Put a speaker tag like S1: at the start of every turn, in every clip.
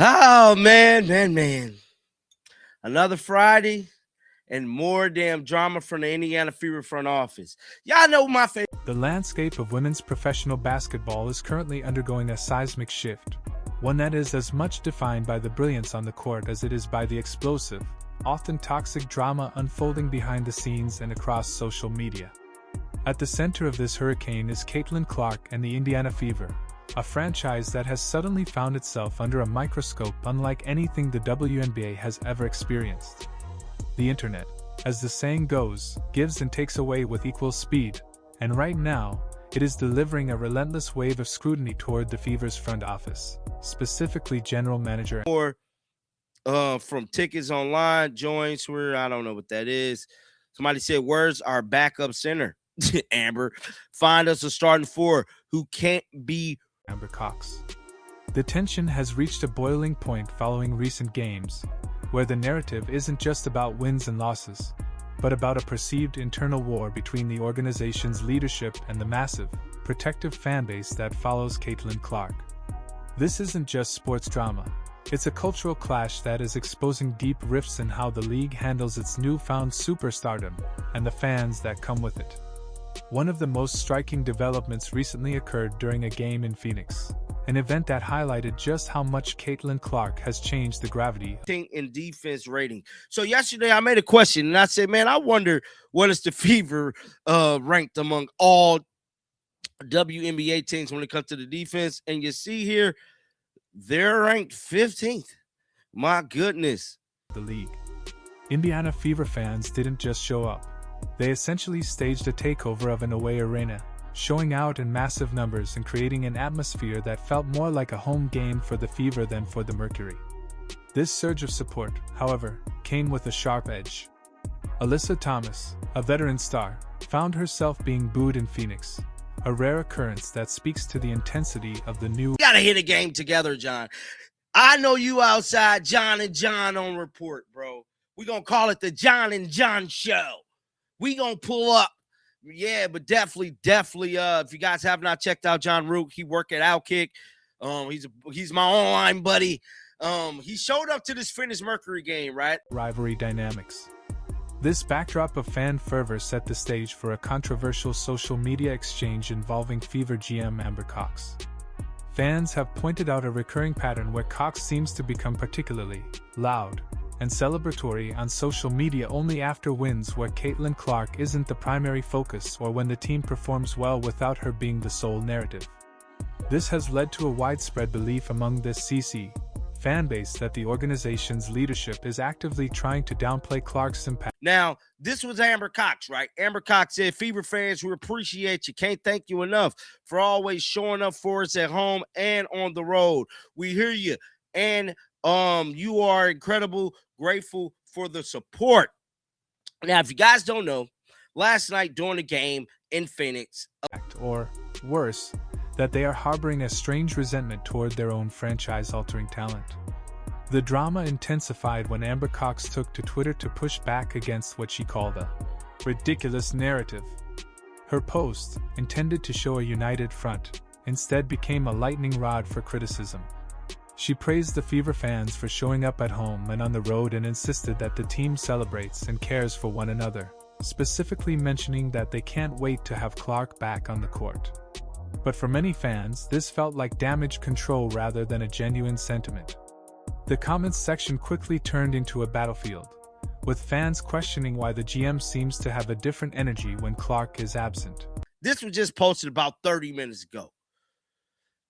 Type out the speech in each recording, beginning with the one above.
S1: Oh, man. Another Friday and more damn drama from the Indiana Fever front office. Y'all know my favorite.
S2: The landscape of women's professional basketball is currently undergoing a seismic shift, one that is as much defined by the brilliance on the court as it is by the explosive, often toxic drama unfolding behind the scenes and across social media. At the center of this hurricane is Caitlin Clark and the Indiana Fever, a franchise that has suddenly found itself under a microscope unlike anything the WNBA has ever experienced. The internet, as the saying goes, gives and takes away with equal speed, and right now, it is delivering a relentless wave of scrutiny toward the Fever's front office, specifically General Manager
S1: From tickets online, joints where I don't know what that is. Somebody said, "Where's our backup center?" Amber, find us a starting four who can't be
S2: Amber Cox. The tension has reached a boiling point following recent games, where the narrative isn't just about wins and losses, but about a perceived internal war between the organization's leadership and the massive, protective fanbase that follows Caitlin Clark. This isn't just sports drama. It's a cultural clash that is exposing deep rifts in how the league handles its newfound superstardom and the fans that come with it. One of the most striking developments recently occurred during a game in Phoenix, an event that highlighted just how much Caitlin Clark has changed the gravity
S1: in defense rating. So yesterday I made a question and I said, man, I wonder what is the Fever ranked among all WNBA teams when it comes to the defense. And you see here, they're ranked 15th. My goodness.
S2: The league. Indiana Fever fans didn't just show up. They essentially staged a takeover of an away arena, showing out in massive numbers and creating an atmosphere that felt more like a home game for the Fever than for the Mercury. This surge of support, however, came with a sharp edge. Alyssa Thomas, a veteran star, found herself being booed in Phoenix, a rare occurrence that speaks to the intensity of the new.
S1: We gotta hit a game together, John. I know you outside, John and John on report, bro. We're gonna call it the John and John show. We gonna pull up. Yeah, but definitely, if you guys have not checked out John Rook, he work at Outkick. He's my online buddy. He showed up to this Phoenix Mercury game, right?
S2: Rivalry dynamics. This backdrop of fan fervor set the stage for a controversial social media exchange involving Fever GM Amber Cox. Fans have pointed out a recurring pattern where Cox seems to become particularly loud and celebratory on social media only after wins where Caitlin Clark isn't the primary focus or when the team performs well without her being the sole narrative. This has led to a widespread belief among this CC fanbase that the organization's leadership is actively trying to downplay Clark's impact.
S1: Now, this was Amber Cox, right? Amber Cox said, "Fever fans, we appreciate you. Can't thank you enough for always showing up for us at home and on the road. We hear you. And you are incredible, grateful for the support." Now, if you guys don't know, last night during the game in Phoenix,
S2: or worse, that they are harboring a strange resentment toward their own franchise-altering talent. The drama intensified when Amber Cox took to Twitter to push back against what she called a ridiculous narrative. Her post, intended to show a united front, instead became a lightning rod for criticism. She praised the Fever fans for showing up at home and on the road and insisted that the team celebrates and cares for one another, specifically mentioning that they can't wait to have Clark back on the court. But for many fans, this felt like damage control rather than a genuine sentiment. The comments section quickly turned into a battlefield, with fans questioning why the GM seems to have a different energy when Clark is absent.
S1: This was just posted about 30 minutes ago.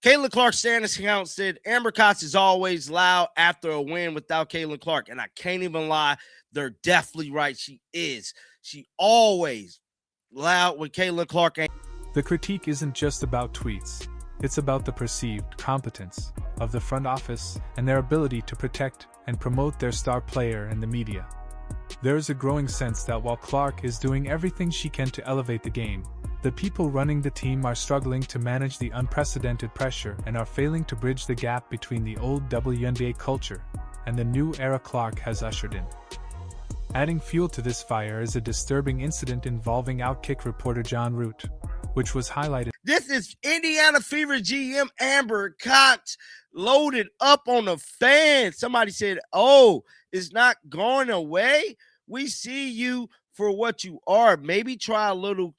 S1: Caitlin Clark's standings account said, "Amber Cox is always loud after a win without Caitlin Clark." And I can't even lie, they're definitely right. She is. She always loud when Caitlin Clark ain't.
S2: The critique isn't just about tweets. It's about the perceived competence of the front office and their ability to protect and promote their star player in the media. There is a growing sense that while Clark is doing everything she can to elevate the game, the people running the team are struggling to manage the unprecedented pressure and are failing to bridge the gap between the old WNBA culture and the new era Clark has ushered in. Adding fuel to this fire is a disturbing incident involving Outkick reporter John Root, which was highlighted.
S1: This is Indiana Fever GM Amber Cox loaded up on the fans. Somebody said, oh, it's not going away. We see you for what you are. Maybe try a little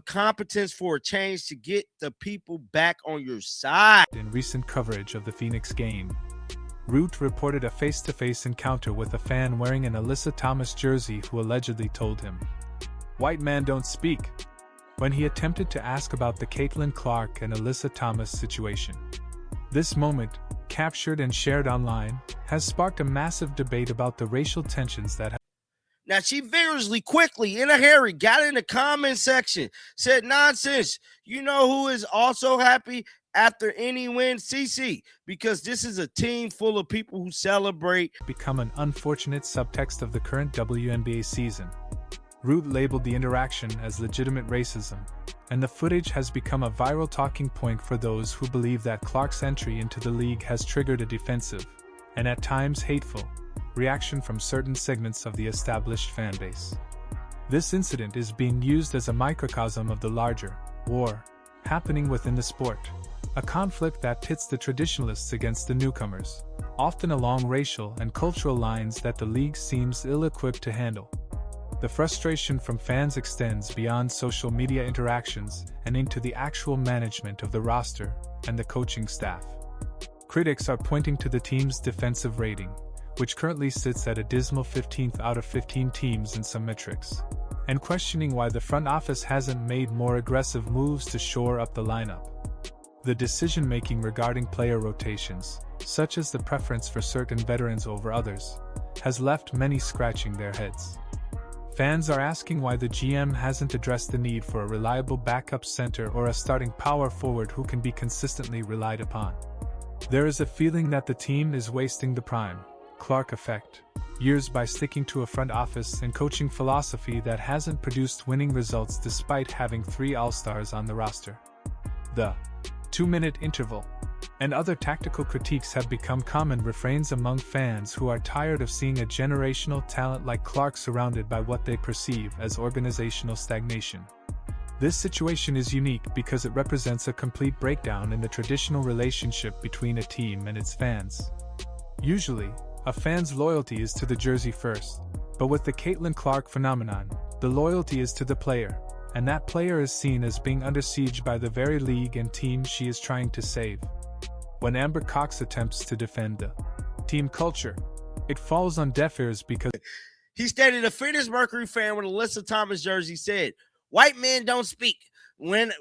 S1: competence for a change to get the people back on your side.
S2: In recent coverage of the Phoenix game, Root reported a face-to-face encounter with a fan wearing an Alyssa Thomas jersey who allegedly told him, "White man don't speak," when he attempted to ask about the Caitlin Clark and Alyssa Thomas situation. This moment, captured and shared online, has sparked a massive debate about the racial tensions that have.
S1: Now, she vigorously, quickly, in a hurry, got in the comment section, said nonsense. You know who is also happy after any win? CC, because this is a team full of people who celebrate.
S2: Become an unfortunate subtext of the current WNBA season. Root labeled the interaction as legitimate racism, and the footage has become a viral talking point for those who believe that Clark's entry into the league has triggered a defensive, and at times hateful, reaction from certain segments of the established fanbase. This incident is being used as a microcosm of the larger war happening within the sport, a conflict that pits the traditionalists against the newcomers, often along racial and cultural lines that the league seems ill-equipped to handle. The frustration from fans extends beyond social media interactions and into the actual management of the roster and the coaching staff. Critics are pointing to the team's defensive rating, which currently sits at a dismal 15th out of 15 teams in some metrics, and questioning why the front office hasn't made more aggressive moves to shore up the lineup. The decision-making regarding player rotations, such as the preference for certain veterans over others, has left many scratching their heads. Fans are asking why the GM hasn't addressed the need for a reliable backup center or a starting power forward who can be consistently relied upon. There is a feeling that the team is wasting the prime Clark effect years by sticking to a front office and coaching philosophy that hasn't produced winning results despite having 3 All-Stars on the roster. The 2-minute interval and other tactical critiques have become common refrains among fans who are tired of seeing a generational talent like Clark surrounded by what they perceive as organizational stagnation. This situation is unique because it represents a complete breakdown in the traditional relationship between a team and its fans. Usually, a fan's loyalty is to the jersey first, but with the Caitlin Clark phenomenon, the loyalty is to the player, and that player is seen as being under siege by the very league and team she is trying to save. When Amber Cox attempts to defend the team culture, it falls on deaf ears because
S1: he stated a Phoenix Mercury fan with a Alyssa Thomas jersey said, "White men don't speak." When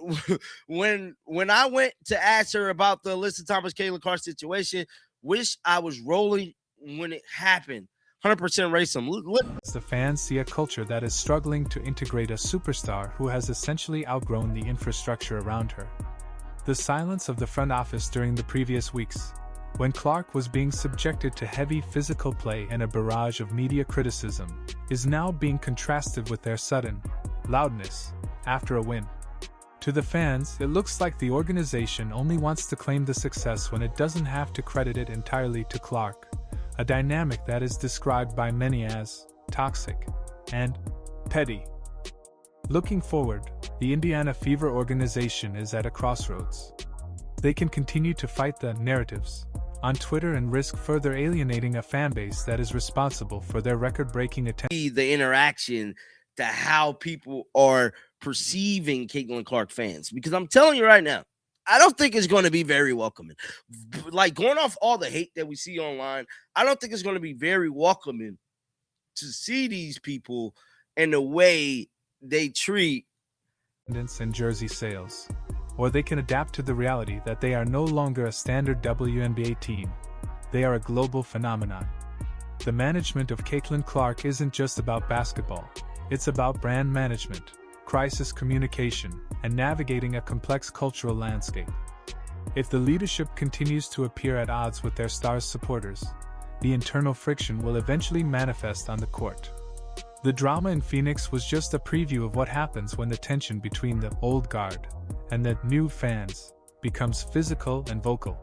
S1: I went to ask her about the Alyssa Thomas Caitlin Clark situation, wish I was rolling when it happened. 100% racism.
S2: The fans see a culture that is struggling to integrate a superstar who has essentially outgrown the infrastructure around her. The silence of the front office during the previous weeks, when Clark was being subjected to heavy physical play and a barrage of media criticism, is now being contrasted with their sudden loudness after a win. To the fans, it looks like the organization only wants to claim the success when it doesn't have to credit it entirely to Clark, a dynamic that is described by many as toxic and petty. Looking forward, the Indiana Fever organization is at a crossroads. They can continue to fight the narratives on Twitter and risk further alienating a fanbase that is responsible for their record-breaking attendance.
S1: The interaction to how people are perceiving Caitlin Clark fans, because I'm telling you right now, I don't think it's going to be very welcoming. Like, going off all the hate that we see online, I don't think it's going to be very welcoming to see these people and the way they treat
S2: and jersey sales. Or they can adapt to the reality that they are no longer a standard WNBA team. They are a global phenomenon. The management of Caitlin Clark isn't just about basketball. It's about brand management, crisis communication, and navigating a complex cultural landscape. If the leadership continues to appear at odds with their star's supporters, the internal friction will eventually manifest on the court. The drama in Phoenix was just a preview of what happens when the tension between the old guard and the new fans becomes physical and vocal.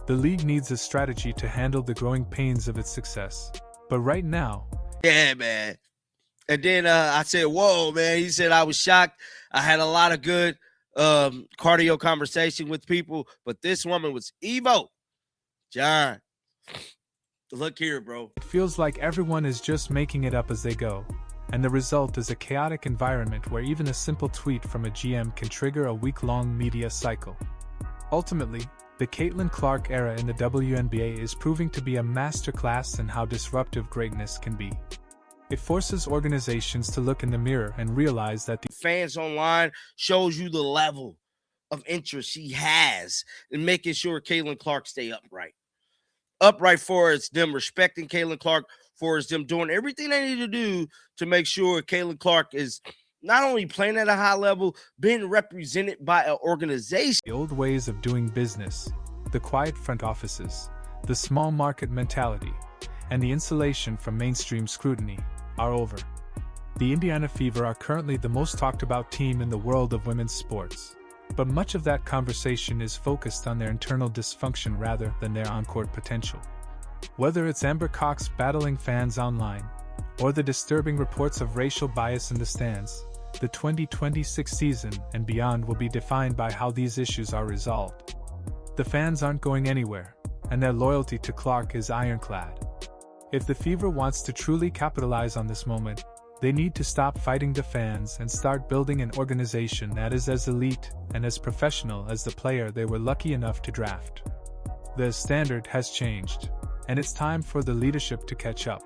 S2: The league needs a strategy to handle the growing pains of its success, but right now...
S1: Yeah, man. And then I said, whoa, man. He said, I was shocked. I had a lot of good cardio conversation with people, but this woman was Evo. John, look here, bro.
S2: It feels like everyone is just making it up as they go, and the result is a chaotic environment where even a simple tweet from a GM can trigger a week-long media cycle. Ultimately, the Caitlin Clark era in the WNBA is proving to be a masterclass in how disruptive greatness can be. It forces organizations to look in the mirror and realize that the
S1: fans online shows you the level of interest she has in making sure Caitlin Clark stay upright. Upright for it's them respecting Caitlin Clark, for it's them doing everything they need to do to make sure Caitlin Clark is not only playing at a high level, being represented by an organization.
S2: The old ways of doing business, the quiet front offices, the small market mentality, and the insulation from mainstream scrutiny are over. The Indiana Fever are currently the most talked about team in the world of women's sports, but much of that conversation is focused on their internal dysfunction rather than their on-court potential. Whether it's Amber Cox battling fans online, or the disturbing reports of racial bias in the stands, the 2026 season and beyond will be defined by how these issues are resolved. The fans aren't going anywhere, and their loyalty to Clark is ironclad. If the Fever wants to truly capitalize on this moment, they need to stop fighting the fans and start building an organization that is as elite and as professional as the player they were lucky enough to draft. The standard has changed, and it's time for the leadership to catch up.